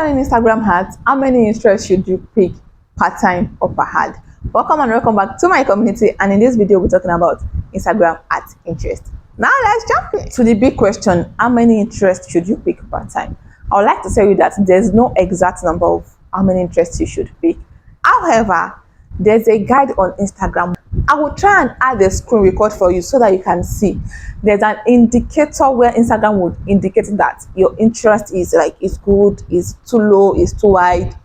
running Instagram ads, how many interests should you pick part-time or per ad? Welcome and welcome back to my community, and in this video we're talking about Instagram ads interest. Now let's jump to the big question: how many interests should you pick part-time? I would like to tell you that there's no exact number of how many interests you should pick. However, there's a guide on Instagram. I will try and add a screen record for you so that you can see. There's an indicator where Instagram would indicate that your interest is like is good, is too low, is too wide.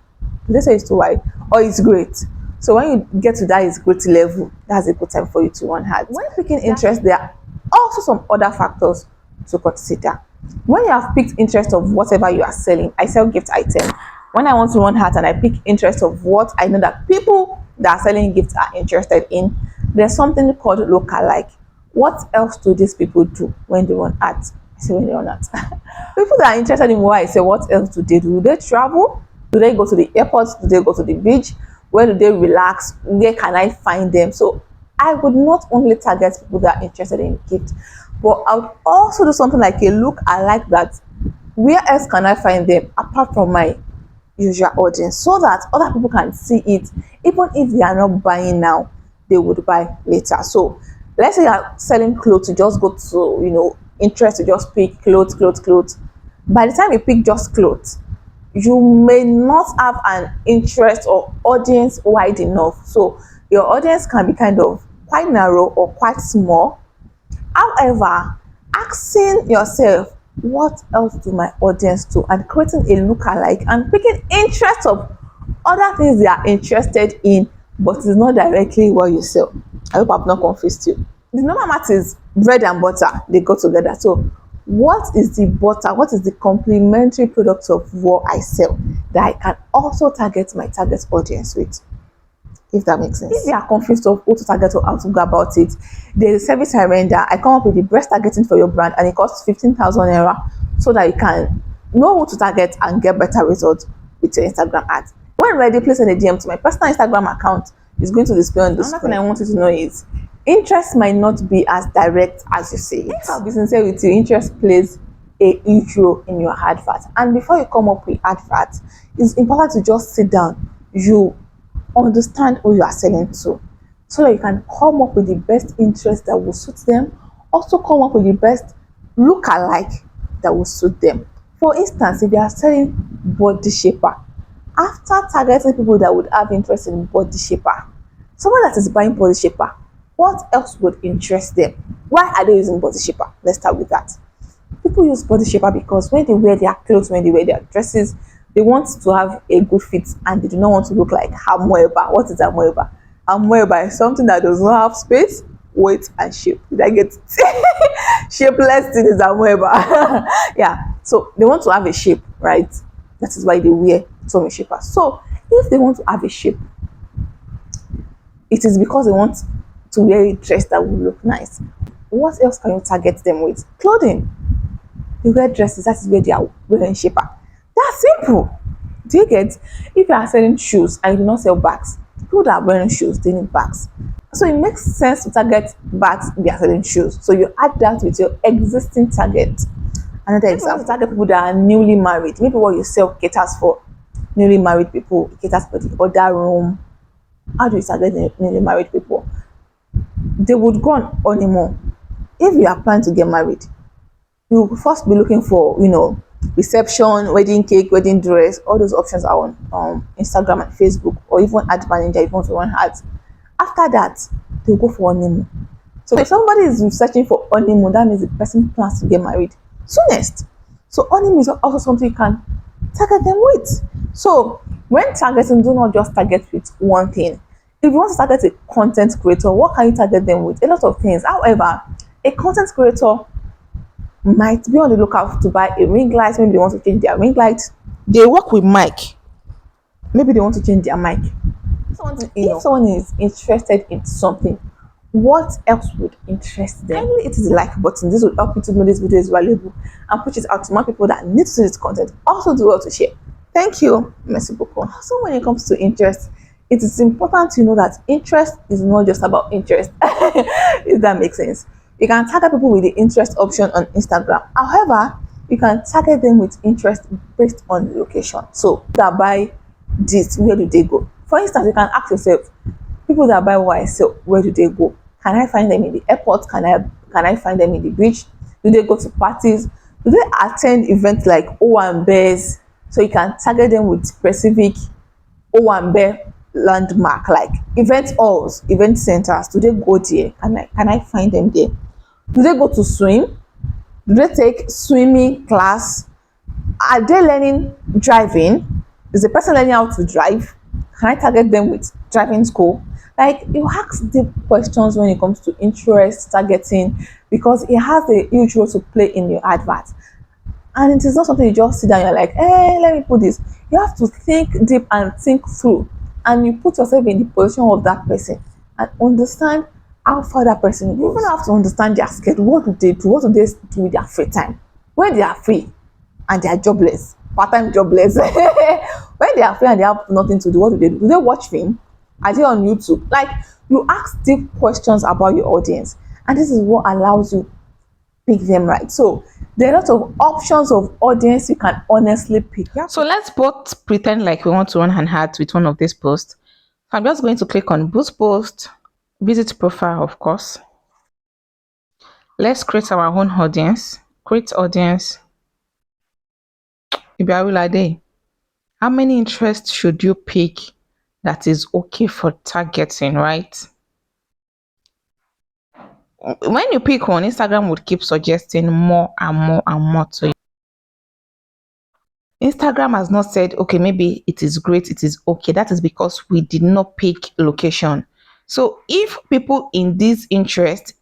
Let's say it's too wide, or it's great. So when you get to that is great level, that's a good time for you to run ads. When picking interest, there are also some other factors to consider. When you have picked interest of whatever you are selling, I sell gift items. When I want to run ads and I pick interest of what I know that people that are selling gifts are interested in, there's something called lookalike. What else do these people do when they run ads? I say when they run ads. People that are interested in what I say, what else do they do? Do they travel? Do they go to the airport? Do they go to the beach? Where do they relax? Where can I find them? So I would not only target people that are interested in gifts, but I would also do something like a look-alike that where else can I find them apart from my usual audience, so that other people can see it. Even if they are not buying now, they would buy later. So let's say you're selling clothes, you just go to interest to just pick clothes. By the time you pick just clothes, you may not have an interest or audience wide enough, so your audience can be kind of quite narrow or quite small. However, asking yourself, what else do my audience do, and creating a lookalike and picking interest of other things they are interested in, but it's not directly what you sell. I hope I've not confused you. The normal math is bread and butter, they go together. So what is the butter, what is the complementary product of what I sell that I can also target my target audience with, if that makes sense? If you are confused of who to target or how to go about it, there's a service I render. I come up with the best targeting for your brand, and it costs 15,000 naira, so that you can know who to target and get better results with your Instagram ads. When ready, please send a DM to my personal Instagram account. It's going to display on the screen. Another thing I want you to know is interest might not be as direct as you say it. I'll be sincere with you, interest plays a huge role in your advert. And before you come up with adverts, it's important to just sit down, you understand who you are selling to, so that you can come up with the best interest that will suit them. Also come up with the best look-alike that will suit them. For instance, if you are selling body shaper, after targeting people that would have interest in body shaper, someone that is buying body shaper, what else would interest them? Why are they using body shaper? Let's start with that. People use body shaper because when they wear their clothes, when they wear their dresses, they want to have a good fit, and they do not want to look like amoeba. What is amoeba? Amoeba is something that does not have space, weight, and shape. Did I get it? Shapeless thing is amoeba. Yeah, so they want to have a shape, right? That is why they wear tummy shaper. So if they want to have a shape, it is because they want to wear a dress that will look nice. What else can you target them with? Clothing. They wear dresses, that is where they are wearing shaper. That's simple. Do you get? If you are selling shoes and you do not sell bags, people that are wearing shoes, they need bags. So it makes sense to target bags if you are selling shoes. So you add that with your existing target. Another example, target people that are newly married. Maybe what you sell caters for newly married people, it caters for the other room. How do you target newly married people? They would go on honeymoon. If you are planning to get married, you will first be looking for reception, wedding cake, wedding dress. All those options are on Instagram and Facebook, or even Ad Manager if you want to run ads. After that, they'll go for honeymoon. So if somebody is searching for honeymoon, that means the person plans to get married soonest. So honeymoon is also something you can target them with. So when targeting, do not just target with one thing. If you want to target a content creator, what can you target them with? A lot of things. However, a content creator might be on the lookout to buy a ring light. Maybe they want to change their ring light. They work with mic. Maybe they want to change their mic. If someone is interested in something, what else would interest them? Kindly hit the like button. This will help you to know this video is valuable and push it out to more people that need to see this content. Also do well to share. Thank you. Merci beaucoup. So when it comes to interest, it is important to know that interest is not just about interest. If that makes sense. You can target people with the interest option on Instagram. However, you can target them with interest based on location. So that buy this, where do they go? For instance, you can ask yourself, people that buy what I sell, where do they go? Can I find them in the airport? Can I find them in the beach? Do they go to parties? Do they attend events like Owambe's? So you can target them with specific Owambe landmark, like event halls, event centers. Do they go there? Can I find them there? Do they go to swim? Do they take swimming class? Are they learning driving? Is the person learning how to drive? Can I target them with driving school? Like, you ask deep questions when it comes to interest targeting, because it has a huge role to play in your advert. And it is not something you just sit down, you're like, let me put this. You have to think deep and think through, and you put yourself in the position of that person and understand how far that person goes. You even have to understand their schedule. What do they do? What do they do with their free time when they are free and they are jobless, part-time jobless? When they are free and they have nothing to do, what do they do? Do they watch film? Are they on YouTube? Like, you ask deep questions about your audience, and this is what allows you pick them right. So there are a lot of options of audience you can honestly pick. So let's both pretend like we want to run an ad with one of these posts. So I'm just going to click on boost post, visit profile, of course. Let's create our own audience. Create audience. How many interests should you pick that is okay for targeting, right? When you pick one, Instagram would keep suggesting more and more and more to you. Instagram has not said, okay, maybe it is great, it is okay. That is because we did not pick location. So if people in this interest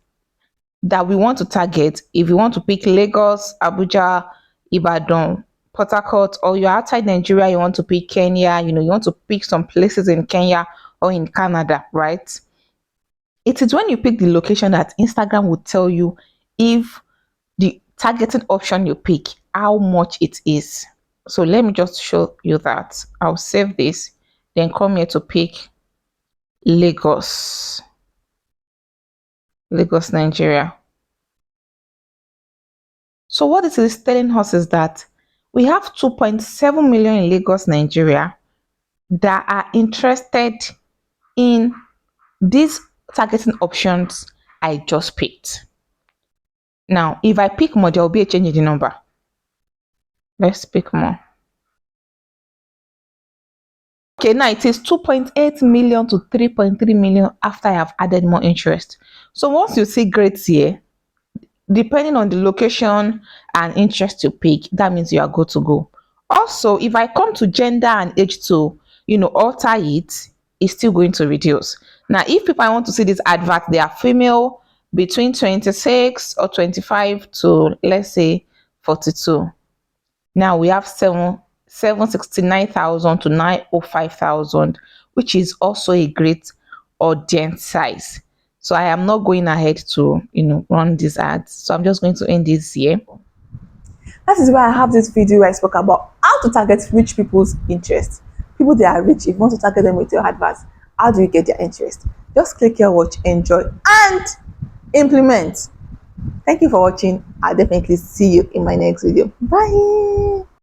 that we want to target, if you want to pick Lagos, Abuja, Ibadan, Port Harcourt, or you're outside Nigeria, you want to pick Kenya, you want to pick some places in Kenya or in Canada, right? It is when you pick the location that Instagram will tell you if the targeting option you pick, how much it is. So let me just show you that. I'll save this, then come here to pick Lagos, Nigeria. So what it is telling us is that we have 2.7 million in Lagos, Nigeria that are interested in these targeting options I just picked. Now, if I pick more, there will be a change in the number. Let's pick more. Okay, now it is 2.8 million to 3.3 million after I have added more interest. So once you see grades here, depending on the location and interest you pick, that means you are good to go. Also, if I come to gender and age to, alter it, it's still going to reduce. Now, if people I want to see this advert, they are female between 26 or 25 to, let's say, 42. Now we have 769,000 to 905,000, which is also a great audience size. So I am not going ahead to run these ads. So I'm just going to end this here. That is why I have this video where I spoke about how to target rich people's interest. People that are rich, if you want to target them with your adverts, how do you get their interest? Just click here, watch, enjoy, and implement. Thank you for watching. I'll definitely see you in my next video. Bye.